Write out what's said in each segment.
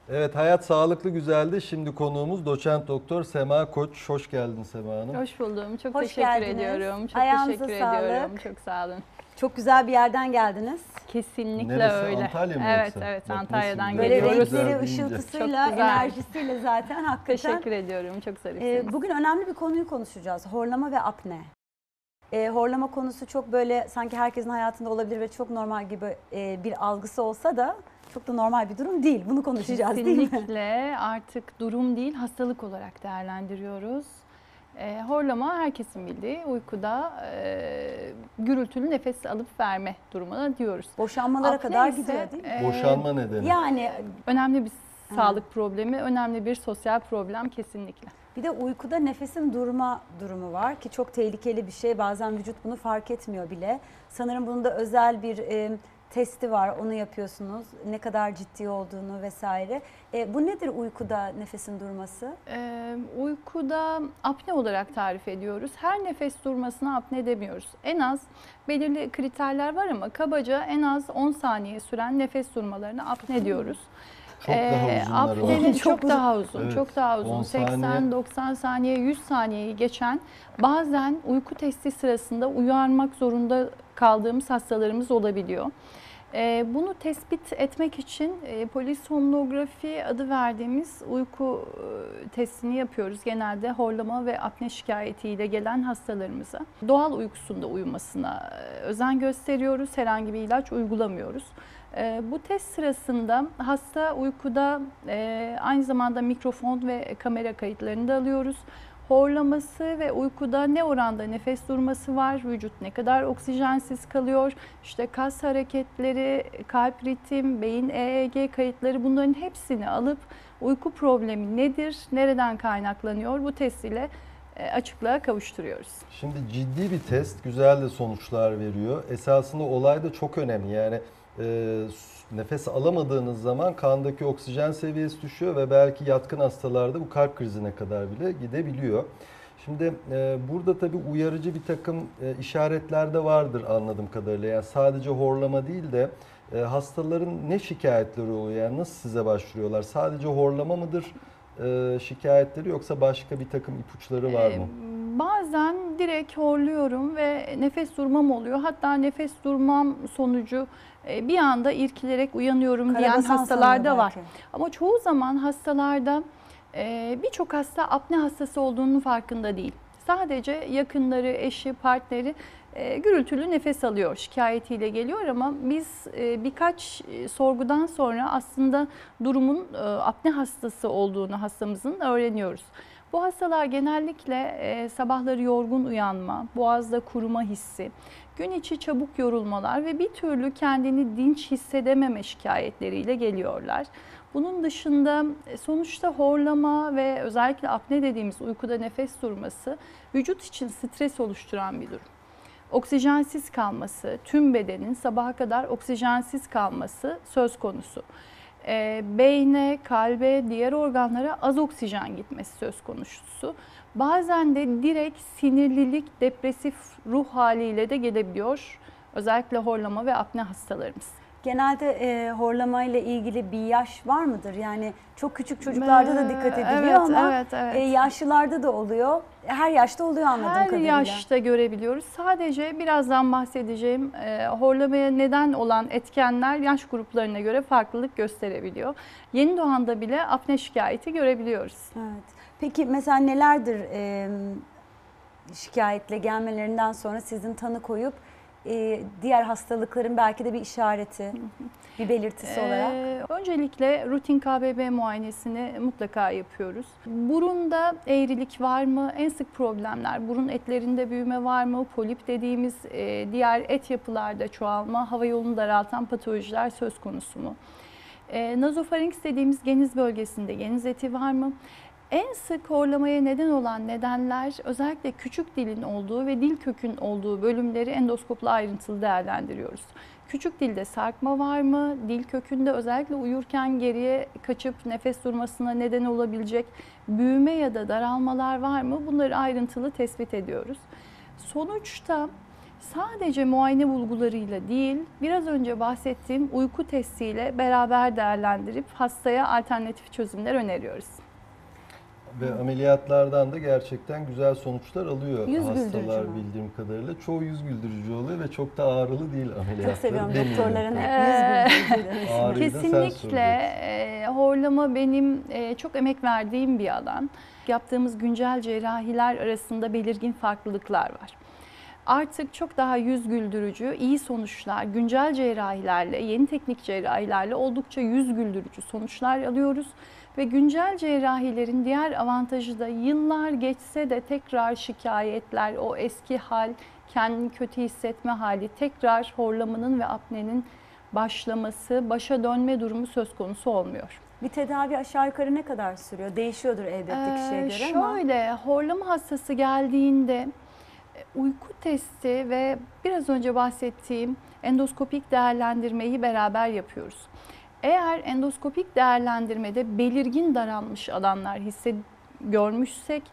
Evet, hayat sağlıklı güzeldi. Şimdi konuğumuz doçent doktor Sema Koç. Hoş geldin Sema Hanım. Hoş buldum. Çok Hoş teşekkür geldiniz. ediyorum. Çok Ayağınıza teşekkür sağlık. ediyorum. Çok sağ olun. Çok güzel bir yerden geldiniz. Kesinlikle Neresi? öyle. Antalya mı Evet, yoksa? evet. Bak Antalya'dan nasıl Böyle güzel, geliyoruz. güzel renkleri, deyince. ışıltısıyla, Çok güzel. enerjisiyle zaten hakikaten. Teşekkür ediyorum. Çok zarifsiniz. Bugün önemli bir konuyu konuşacağız. Horlama ve apne. Horlama konusu çok böyle sanki herkesin hayatında olabilir ve çok normal gibi bir algısı olsa da çok da normal bir durum değil. Bunu konuşacağız değil mi? Kesinlikle artık durum değil, hastalık olarak değerlendiriyoruz. Horlama herkesin bildiği uykuda gürültülü nefes alıp verme durumuna diyoruz. Boşanmalara Apne kadar ise, gidiyor değil mi? Boşanma nedeni. Yani önemli bir sağlık problemi, önemli bir sosyal problem kesinlikle. bir de uykuda nefesin durma durumu var ki çok tehlikeli bir şey. Bazen vücut bunu fark etmiyor bile. Sanırım bunun da özel bir testi var. Onu yapıyorsunuz. Ne kadar ciddi olduğunu vesaire. Bu nedir uykuda nefesin durması? Uykuda apne olarak tarif ediyoruz. Her nefes durmasına apne demiyoruz. En az belirli kriterler var ama kabaca en az 10 saniye süren nefes durmalarına apne diyoruz. Çok daha uzunları var. Apnenin Çok çok uzun. daha uzun, Evet, çok daha 10 uzun. saniye. 80-90 saniye, 100 saniyeyi geçen, bazen uyku testi sırasında uyarmak zorunda kaldığımız hastalarımız olabiliyor. Bunu tespit etmek için polisomnografi adı verdiğimiz uyku testini yapıyoruz. Genelde horlama ve apne şikayetiyle gelen hastalarımıza. Doğal uykusunda uyumasına özen gösteriyoruz. Herhangi bir ilaç uygulamıyoruz. Bu test sırasında hasta uykuda aynı zamanda mikrofon ve kamera kayıtlarını da alıyoruz. Horlaması ve uykuda ne oranda nefes durması var, vücut ne kadar oksijensiz kalıyor, işte kas hareketleri, kalp ritim, beyin EEG kayıtları, bunların hepsini alıp uyku problemi nedir, nereden kaynaklanıyor, bu test ile açıklığa kavuşturuyoruz. Şimdi ciddi bir test, güzel de sonuçlar veriyor. Esasında olay da çok önemli. Yani nefes alamadığınız zaman kandaki oksijen seviyesi düşüyor ve belki yatkın hastalarda bu kalp krizine kadar bile gidebiliyor. Şimdi burada tabii uyarıcı bir takım işaretler de vardır anladığım kadarıyla. Yani sadece horlama değil de hastaların ne şikayetleri oluyor? Yani nasıl size başvuruyorlar? Sadece horlama mıdır şikayetleri, yoksa başka bir takım ipuçları var mı? Bazen direkt horluyorum ve nefes durmam oluyor. Hatta nefes durmam sonucu bir anda irkilerek uyanıyorum diyen Karabasan hastalar da sanıyor var. belki. Ama çoğu zaman hastalarda birçok hasta apne hastası olduğunun farkında değil. Sadece yakınları, eşi, partneri gürültülü nefes alıyor, şikayetiyle geliyor ama biz birkaç sorgudan sonra aslında durumun apne hastası olduğunu hastamızın öğreniyoruz. Bu hastalar genellikle sabahları yorgun uyanma, boğazda kuruma hissi, gün içi çabuk yorulmalar ve bir türlü kendini dinç hissedememe şikayetleriyle geliyorlar. Bunun dışında sonuçta horlama ve özellikle apne dediğimiz uykuda nefes durması vücut için stres oluşturan bir durum. Oksijensiz kalması, tüm bedenin sabaha kadar oksijensiz kalması söz konusu. Beyne, kalbe, diğer organlara az oksijen gitmesi söz konusu. Bazen de direkt sinirlilik, depresif ruh haliyle de gelebiliyor. Özellikle horlama ve apne hastalarımız. Genelde horlama ile ilgili bir yaş var mıdır? Yani çok küçük çocuklarda da dikkat ediliyor ama evet. yaşlılarda da oluyor. Her yaşta oluyor anladığım Her kadarıyla. yaşta görebiliyoruz. Sadece birazdan bahsedeceğim horlamaya neden olan etkenler yaş gruplarına göre farklılık gösterebiliyor. Yeni doğanda bile apne şikayeti görebiliyoruz. Evet. Peki mesela nelerdir şikayetle gelmelerinden sonra sizin tanı koyup diğer hastalıkların belki de bir işareti, bir belirtisi olarak? Öncelikle rutin KBB muayenesini mutlaka yapıyoruz. Burunda eğrilik var mı? En sık problemler burun etlerinde büyüme var mı? Polip dediğimiz diğer et yapılarda çoğalma, hava yolunu daraltan patolojiler söz konusu mu? Nazofarinks dediğimiz geniz bölgesinde geniz eti var mı? En sık horlamaya neden olan nedenler özellikle küçük dilin olduğu ve dil kökün olduğu bölümleri endoskopla ayrıntılı değerlendiriyoruz. Küçük dilde sarkma var mı? Dil kökünde özellikle uyurken geriye kaçıp nefes durmasına neden olabilecek büyüme ya da daralmalar var mı? Bunları ayrıntılı tespit ediyoruz. Sonuçta Sadece muayene bulgularıyla değil, biraz önce bahsettiğim uyku testiyle beraber değerlendirip hastaya alternatif çözümler öneriyoruz. Ve ameliyatlardan da gerçekten güzel sonuçlar alıyor Yüz güldürücü hastalar mü? bildiğim kadarıyla. Çoğu yüz güldürücü oluyor ve çok da ağrılı değil ameliyatlar. Çok seviyorum Demeyelim. doktorların hep yüz güldürücü. Ağrıyı da sen Kesinlikle soracaksın. horlama benim çok emek verdiğim bir alan. Yaptığımız güncel cerrahiler arasında belirgin farklılıklar var. Artık çok daha yüz güldürücü, iyi sonuçlar, güncel cerrahilerle, yeni teknik cerrahilerle oldukça yüz güldürücü sonuçlar alıyoruz. Ve güncel cerrahilerin diğer avantajı da yıllar geçse de tekrar şikayetler, o eski hal, kendini kötü hissetme hali, tekrar horlamanın ve apnenin başlaması, başa dönme durumu söz konusu olmuyor. Bir tedavi aşağı yukarı ne kadar sürüyor? Değişiyordur elbette kişiye göre ama. Şöyle, horlama hastası geldiğinde uyku testi ve biraz önce bahsettiğim endoskopik değerlendirmeyi beraber yapıyoruz. Eğer endoskopik değerlendirmede belirgin daralmış alanlar görmüşsek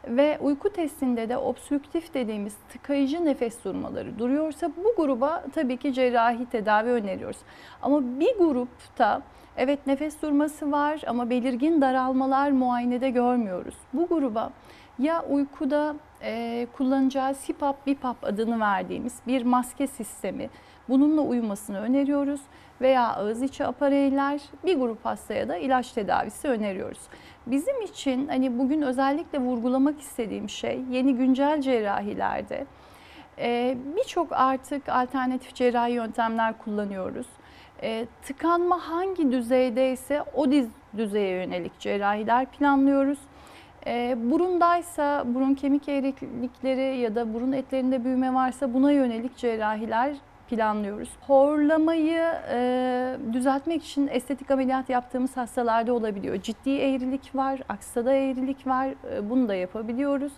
ve uyku testinde de obstrüktif dediğimiz tıkayıcı nefes durmaları duruyorsa bu gruba tabii ki cerrahi tedavi öneriyoruz. Ama bir grupta evet nefes durması var ama belirgin daralmalar muayenede görmüyoruz. Bu gruba ya uykuda kullanacağı CPAP, BiPAP adını verdiğimiz bir maske sistemi, bununla uyumasını öneriyoruz veya ağız içi apareyler, bir grup hastaya da ilaç tedavisi öneriyoruz. Bizim için hani bugün özellikle vurgulamak istediğim şey yeni güncel cerrahilerde birçok artık alternatif cerrahi yöntemler kullanıyoruz. Tıkanma hangi düzeydeyse o düzeye yönelik cerrahiler planlıyoruz. Burundaysa burun kemik eğrilikleri ya da burun etlerinde büyüme varsa buna yönelik cerrahiler planlıyoruz. Horlamayı düzeltmek için estetik ameliyat yaptığımız hastalarda olabiliyor. Ciddi eğrilik var, aksada eğrilik var, bunu da yapabiliyoruz.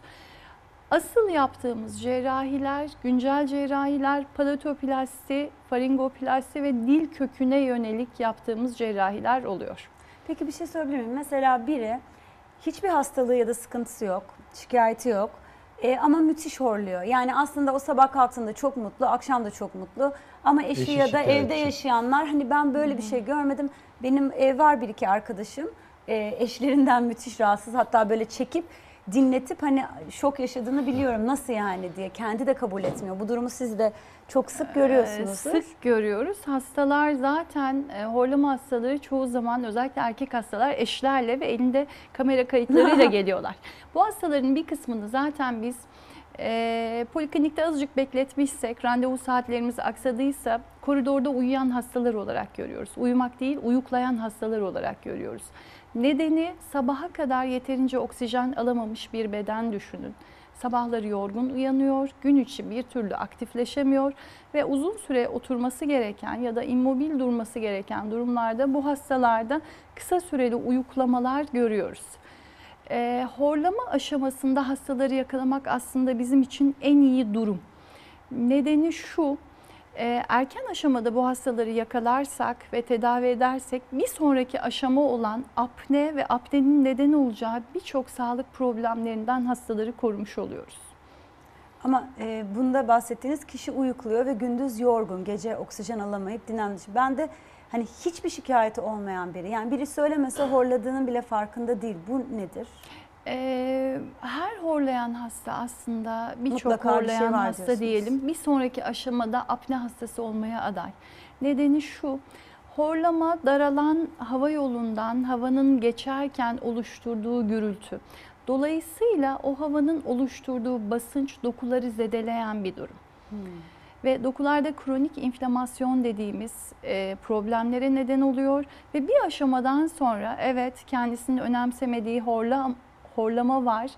Asıl yaptığımız cerrahiler, güncel cerrahiler, palatoplasti, faringoplasti ve dil köküne yönelik yaptığımız cerrahiler oluyor. Peki bir şey sorabilir miyim? Mesela biri hiçbir hastalığı ya da sıkıntısı yok, şikayeti yok ama müthiş horluyor. Yani aslında o sabah kalktığında çok mutlu, akşam da çok mutlu ama eşi Eşi ya da şikayetçi. evde yaşayanlar hani ben böyle bir şey görmedim. Benim var bir iki arkadaşım eşlerinden müthiş rahatsız, hatta böyle çekip dinletip hani şok yaşadığını biliyorum, nasıl yani diye, kendi de kabul etmiyor. Bu durumu siz de çok sık görüyorsunuz. Sık görüyoruz. Hastalar zaten horlama hastaları çoğu zaman özellikle erkek hastalar eşlerle ve elinde kamera kayıtlarıyla geliyorlar. Bu hastaların bir kısmını zaten biz poliklinikte azıcık bekletmişsek, randevu saatlerimiz aksadıysa koridorda uyuyan hastalar olarak görüyoruz. Uyumak değil, uyuklayan hastalar olarak görüyoruz. Nedeni sabaha kadar yeterince oksijen alamamış bir beden düşünün. Sabahları yorgun uyanıyor, gün içi bir türlü aktifleşemiyor ve uzun süre oturması gereken ya da immobil durması gereken durumlarda bu hastalarda kısa süreli uyuklamalar görüyoruz. Horlama aşamasında hastaları yakalamak aslında bizim için en iyi durum. Nedeni şu, erken aşamada bu hastaları yakalarsak ve tedavi edersek bir sonraki aşama olan apne ve apnenin neden olacağı birçok sağlık problemlerinden hastaları korumuş oluyoruz. Ama bunda bahsettiğiniz kişi uyukluyor ve gündüz yorgun, gece oksijen alamayıp dinlenmiş. Ben de hani hiçbir şikayeti olmayan biri, yani biri söylemese horladığının bile farkında değil. Bu nedir? Her horlayan hasta aslında birçok Mutlaka bir şey horlayan var hasta diyorsunuz. diyelim bir sonraki aşamada apne hastası olmaya aday. Nedeni şu, horlama daralan hava yolundan havanın geçerken oluşturduğu gürültü. Dolayısıyla o havanın oluşturduğu basınç dokuları zedeleyen bir durum. Ve dokularda kronik inflamasyon dediğimiz problemlere neden oluyor ve bir aşamadan sonra evet kendisini önemsemediği horlama var.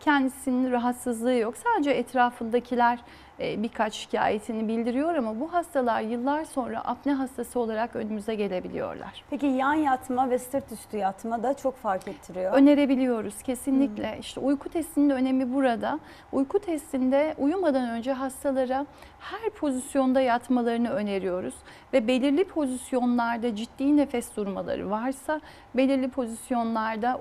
Kendisinin rahatsızlığı yok. Sadece etrafındakiler birkaç şikayetini bildiriyor ama bu hastalar yıllar sonra apne hastası olarak önümüze gelebiliyorlar. Peki yan yatma ve sırt üstü yatma da çok fark ettiriyor. Önerebiliyoruz kesinlikle. İşte uyku testinin önemi burada. Uyku testinde uyumadan önce hastalara her pozisyonda yatmalarını öneriyoruz ve belirli pozisyonlarda ciddi nefes durmaları varsa belirli pozisyonlarda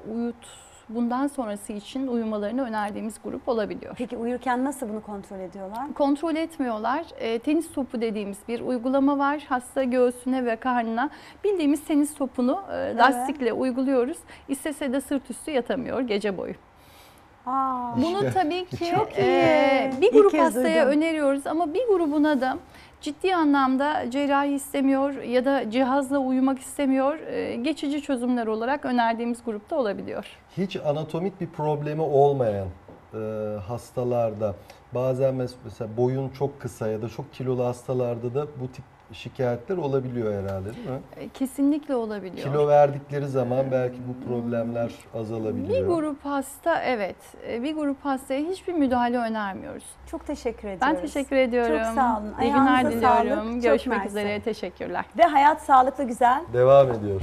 bundan sonrası için uyumalarını önerdiğimiz grup olabiliyor. Peki uyurken nasıl bunu kontrol ediyorlar? Kontrol etmiyorlar. Tenis topu dediğimiz bir uygulama var. Hasta göğsüne ve karnına bildiğimiz tenis topunu lastikle uyguluyoruz. İstese de sırt üstü yatamıyor gece boyu. Aa, Bunu tabii ki Çok iyi. bir grup İlk kez hastaya duydum. öneriyoruz ama bir grubuna da ciddi anlamda cerrahi istemiyor ya da cihazla uyumak istemiyor. Geçici çözümler olarak önerdiğimiz grupta olabiliyor. Hiç anatomik bir problemi olmayan hastalarda bazen mesela boyun çok kısa ya da çok kilolu hastalarda da bu tip şikayetler olabiliyor herhalde, değil mi? Kesinlikle olabiliyor. Kilo verdikleri zaman belki bu problemler azalabiliyor. Bir grup hasta evet, bir grup hastaya hiçbir müdahale önermiyoruz. çok teşekkür ediyoruz. Ben teşekkür ediyorum. Çok sağ olun. İyi günler Ayağınıza diliyorum. sağlık. Çok Görüşmek mersi. üzere. Teşekkürler. Ve hayat sağlıklı güzel. Devam ediyor.